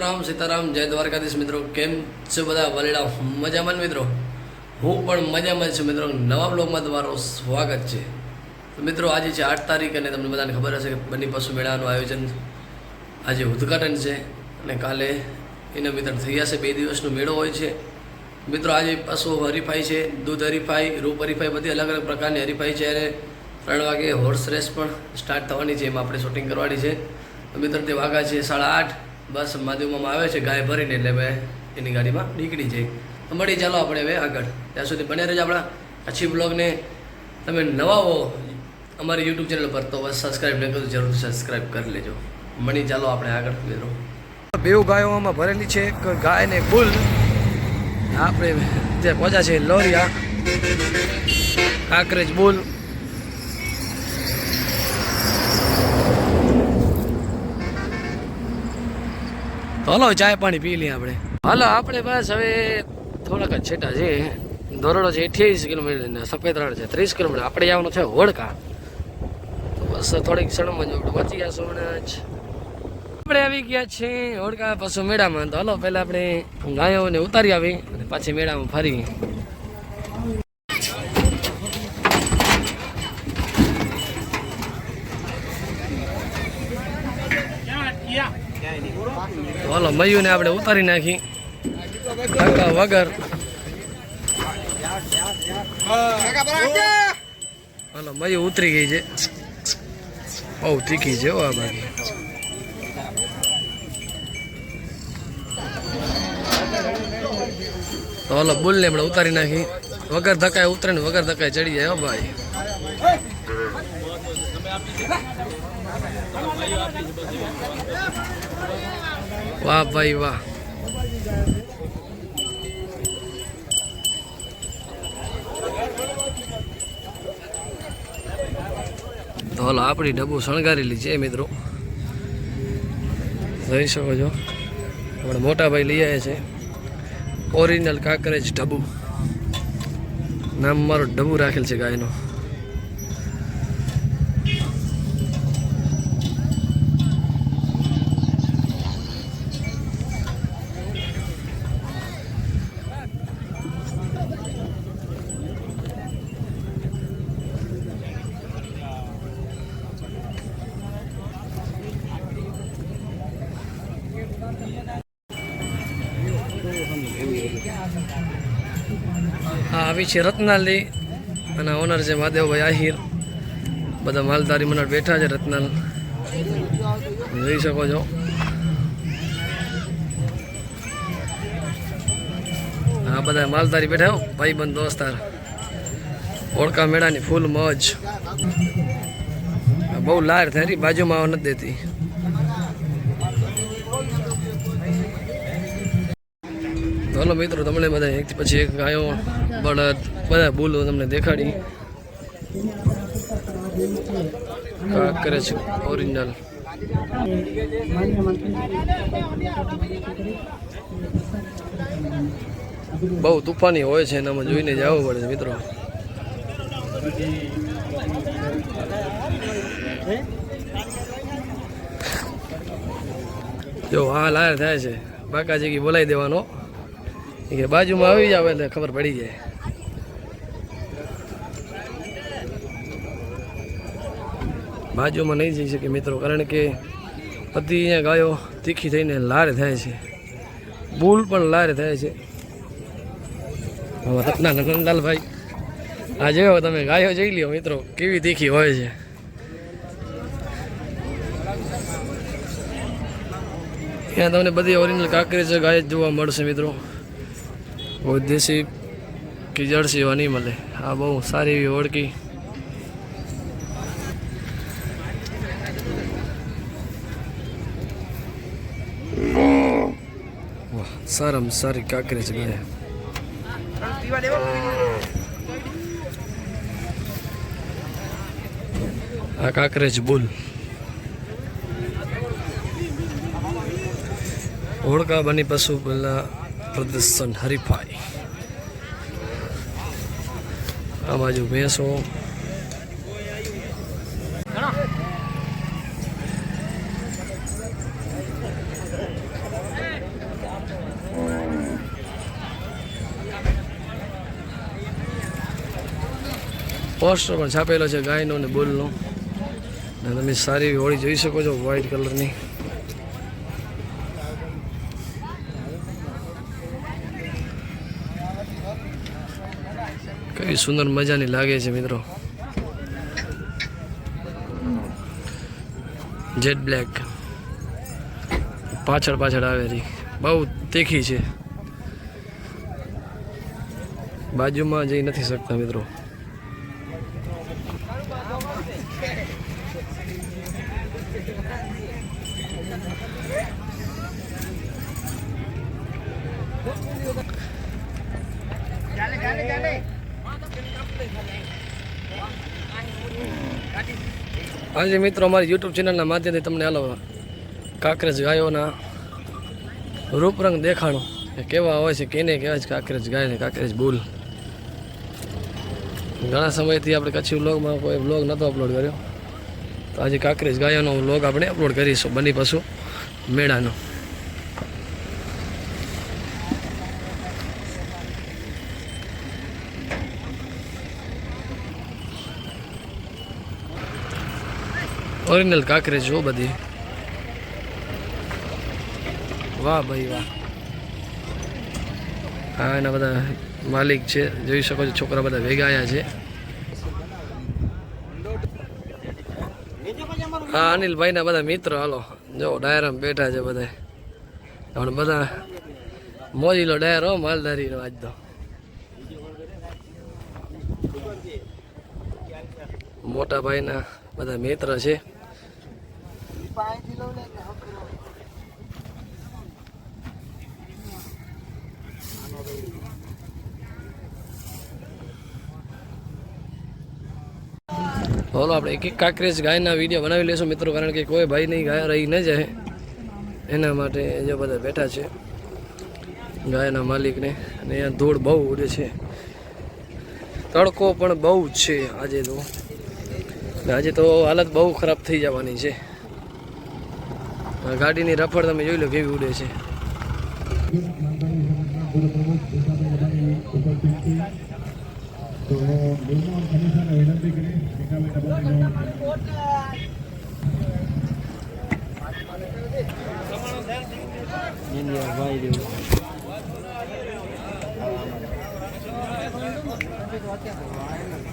રામ સીતારામ જય દ્વારકાધીશ મિત્રો, કેમ છો બધા વલેડા? મજામાં મિત્રો? હું પણ મજામાં છું મિત્રો. નવા બ્લોગમાં તમારું સ્વાગત છે. તો મિત્રો આજે છે 8 તારીખ અને તમને બધાને ખબર હશે કે બની પશુ મેળાનું આયોજન આજે ઉદ્ઘાટન છે અને કાલે એના મિત્ર થઈ જશે. 2 દિવસનો મેળો હોય છે મિત્રો. આજે પશુ હરીફાઈ છે, દૂધ હરીફાઈ, રૂપ હરીફાઈ, બધી અલગ અલગ પ્રકારની હરીફાઈ છે અને 3 વાગે હોર્સ રેસ પણ સ્ટાર્ટ થવાની છે. એમાં આપણે શૂટિંગ કરવાની છે. તો મિત્રો તે વાગા છે 8:30. બસ માધ્યમમાં આવે છે ગાય ભરીને, એટલે હવે એની ગાડીમાં નીકળી જાય. તો મળી ચાલો આપણે હવે આગળ. ત્યાં સુધી બને રહેજો આપણા આછી બ્લોગને. તમે નવા હો અમારી યુટ્યુબ ચેનલ પર તો બસ સબસ્ક્રાઈબ નહીં કરજો, જરૂર સબસ્ક્રાઈબ કરી લેજો. મળી ચાલો આપણે આગળ મિત્રો. બેઉ ગાયોમાં ભરેલી છે, એક ગાય ને એક બુલ. આપણે જે પહોંચ્યા છે લોરિયા કાંકરેજ બુલ. તો હલો ચાય પાણી પી લઈએ આપણે. હાલો આપણે બસ હવે થોડાક જ છેટા છે. ધોરડો છે 28 કિલોમીટર ને સફેદ રણ છે 30 કિલોમીટર. આપણે જવાનું છે હોડકા. તો બસ થોડીક ક્ષણમાં જ પહોંચી ગયા હમણાં જ. આપણે આવી ગયા છીએ હોડકા પશુ મેળામાં. તો હલો પહેલાં આપણે ગાયોને ઉતારી આવી અને પાછી મેળામાં ફરી. હાલો મયુને આપણે ઉતારી નાખી વગર. હાલો મયુ ઉતરી ગઈ છે, બહુ તીખી છે આ બાકી. તો હાલો બુલને આપણે ઉતારી નાખી. વગર ધક્કાએ ઉતરે ને વગર ધક્કાએ ચડી જાય. હો ભાઈ વાહ ભાઈ વાહ. તો હાલો આપણી ડબ્બુ શણગારેલી છે મિત્રો, જોઈ શકો છો. આપણે મોટા ભાઈ લઈ આવ્યા છે ઓરિજિનલ કાંકરેજ ડબ્બુ. નામ મારું ડબ્બુ રાખેલ છે ગાયનો. હા આવી છે રત્નાલી અને ઓનર છે મહાદેવભાઈ આહિર. બધા માલધારી મંડળ બેઠા છે રત્નાલ, જોઈ શકો છો. હા બધા માલધારી બેઠા હો ભાઈબંધ દોસ્તાર. હોડકા મેળાની ફૂલ મોજ. બહુ લાર થાય, બાજુમાં આવવા નથી દેતી. ચાલો મિત્રો તમને બધા એક પછી એક ગાયો બળદ બધા બોલો તમને દેખાડી. કરે છે ઓરિજિનલ. બહુ તુફાની હોય છે, એનામાં જોઈને જવું પડે છે મિત્રો. જો હા લાયર થાય છે. બાકાજી કી બોલાવી દેવાનો કે બાજુમાં આવી જાવ એટલે ખબર પડી જાય. બાજુમાં નહીં જઈ શકે મિત્રો, કારણ કે બધી અહીંયા ગાયો તીખી થઈને લાર થાય છે. બુલ પણ લાર થાય છે. રત્ના નંદલાલભાઈ આ જોયો તમે ગાયો જોઈ લ્યો મિત્રો કેવી તીખી હોય છે. ત્યાં તમને બધી ઓરિજિનલ કાંકરેજ ગાય જોવા મળશે મિત્રો. બહુ દેશી કે જર્સી એવા નહીં મળે. આ બહુ સારી એવી ઓળખી. સારામાં સારી કાંકરેજ ગાય. આ કાંકરેજ બુલ. હોડકા બની પશુ પહેલા પ્રદર્શન હરીફાઈ. આ બાજુ ભેંસો. પોસ્ટર પણ છાપેલો છે ગાયનો અને બુલનો. અને તમે સારી એવી હોળી જોઈ શકો છો, વ્હાઈટ કલરની. કઈ સુંદર મજાની લાગે છે મિત્રો. જેટ બ્લેક પાછળ આવેલી, બહુ તીખી છે, બાજુમાં જઈ નથી શકતા મિત્રો. આજે મિત્રો અમારી યુટ્યુબ ચેનલના માધ્યમથી તમને હાલો કાંકરેજ ગાયોના રૂપરંગ દેખાણો કે કેવા હોય છે, કેને કહેવાય છે કાંકરેજ ગાય ને કાંકરેજ બુલ. ઘણા સમયથી આપણે કચ્છી વ્લોગમાં કોઈ વ્લોગ નહોતો અપલોડ કર્યો, તો આજે કાંકરેજ ગાયોનો વ્લોગ આપણે અપલોડ કરીશું, બની પશુ મેળાનો. ઓરિજિનલ કાંકરેજ જો બધી. વાહ ભાઈ વાહ. હા, એના બધા માલિક છે, જોઈ શકો છો. છોકરા બધા ભેગા આવ્યા છે. હા, અનિલભાઈના બધા મિત્રો. હાલો જો ડાયરામાં બેઠા છે બધા. પણ બધા મોજીલો ડાયરો માલધારીનો આજ તો. મોટા ભાઈના બધા મિત્ર છે. બોલો આપણે એક એક કાંકરેજ ગાયના વિડીયો બનાવી લેશું મિત્રો, કારણ કે કોઈ ભાઈ નહીં ગાય રહી ન જાય એના માટે જે બધા બેઠા છે ગાયના માલિકને. અને અહીંયા ધૂળ બહુ ઉડે છે, તડકો પણ બહુ જ છે આજે તો. આજે તો હાલત બહુ ખરાબ થઈ જવાની છે. ગાડીની રફડ તમે જોઈ લો કેવી ઉડે છે.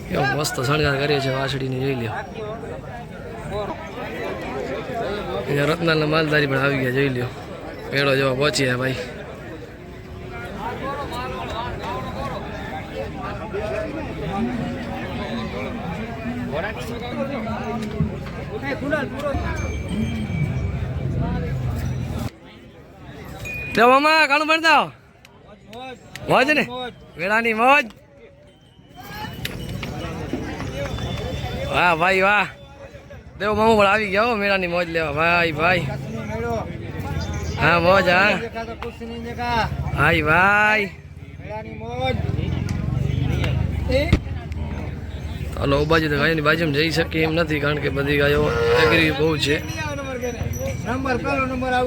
કેવો મસ્ત શણગાર કરીએ છે વાસળીને, જોઈ લ્યો. અહીંયા રત્નાલના માલધારી પણ આવી ગયા, જોઈ લ્યો. પેડો જેવા પહોંચ્યા ભાઈ. દેવ મામા કાણું ભણતા મોજ ને, વેળાની મોજ. વાહ ભાઈ વાહ. દેવ મામુ પણ આવી ગયા મેળાની મોજ લેવા. ભાઈ ભાઈ હા મોજ. હા ભાઈ ભાઈ હાલો. બાજુ તો ગાયોની બાજુમાં જઈ શકીએ એમ નથી, કારણ કે બધી ગાયો એગ્રી બહુ છે, કારણ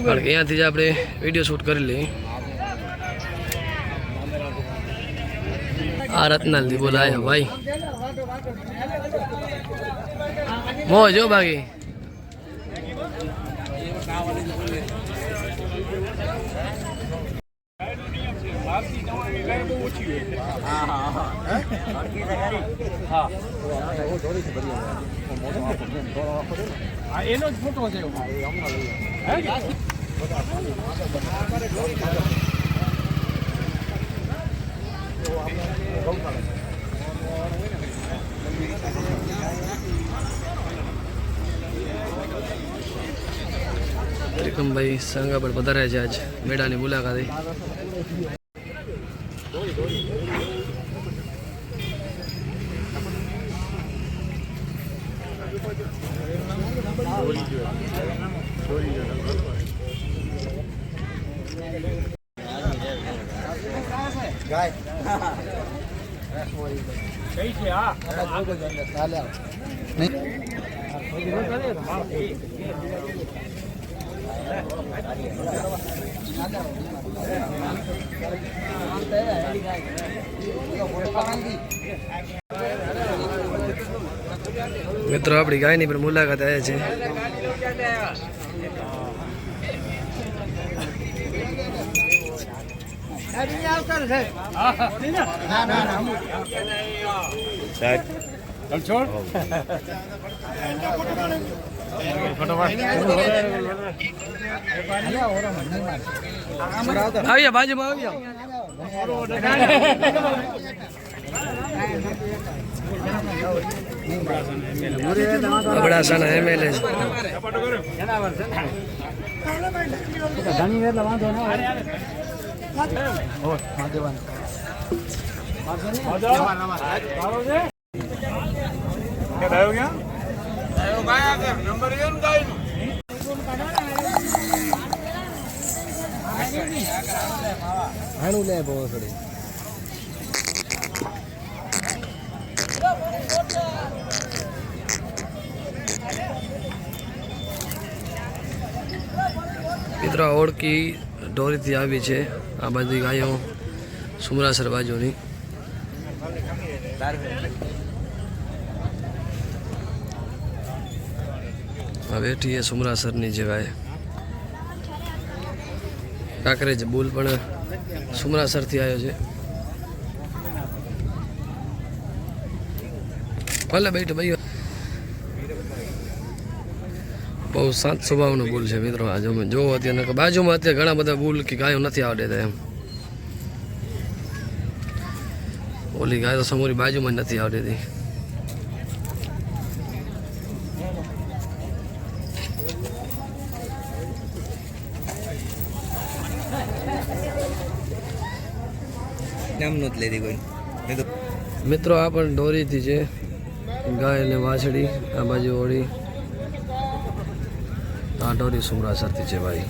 કે અહીંયાથી જ આપણે વિડીયો શૂટ કરી લઈએ. આ રત્નાલથી બોલાયા ભાઈ. મોજ હો બાકી. એનો જ ફોટો છે. ત્રિકમભાઈ સંઘા પર પધાર્યા છે આજ મેળાની મુલાકાતે. મિત્રો આપણી ગાયની પણ મુલાકાત આવે છે. છોડ આવ્યા બાજુમાં આવ્યા અબડાસાના MLA મિત્રો ઓળખી ઢોરીથી આવી છે. આ બધી ગાયો સુમરાસર બાજુની. આ બેઠી એ સુમરાસરની જે ગાય. કાંકરેજ બુલ પણ સુમરાસરથી આવ્યો છે. ભલે બેઠ ભાઈ, બહુ શાંત સ્વભાવનો બુલ છે મિત્રો. આ જોવો અત્યારે બાજુમાં અત્યારે ઘણા બધા બુલ કે ગાયો નથી આવડે એમ. ઓલી ગાય તો સમોરી બાજુમાં જ નથી આવડતી. મિત્રો આ પણ દોરીથી છે ગાય અને વાછડી. આ બાજુ ઓળી. આ દોરી સુમરાસરથી છે ભાઈ.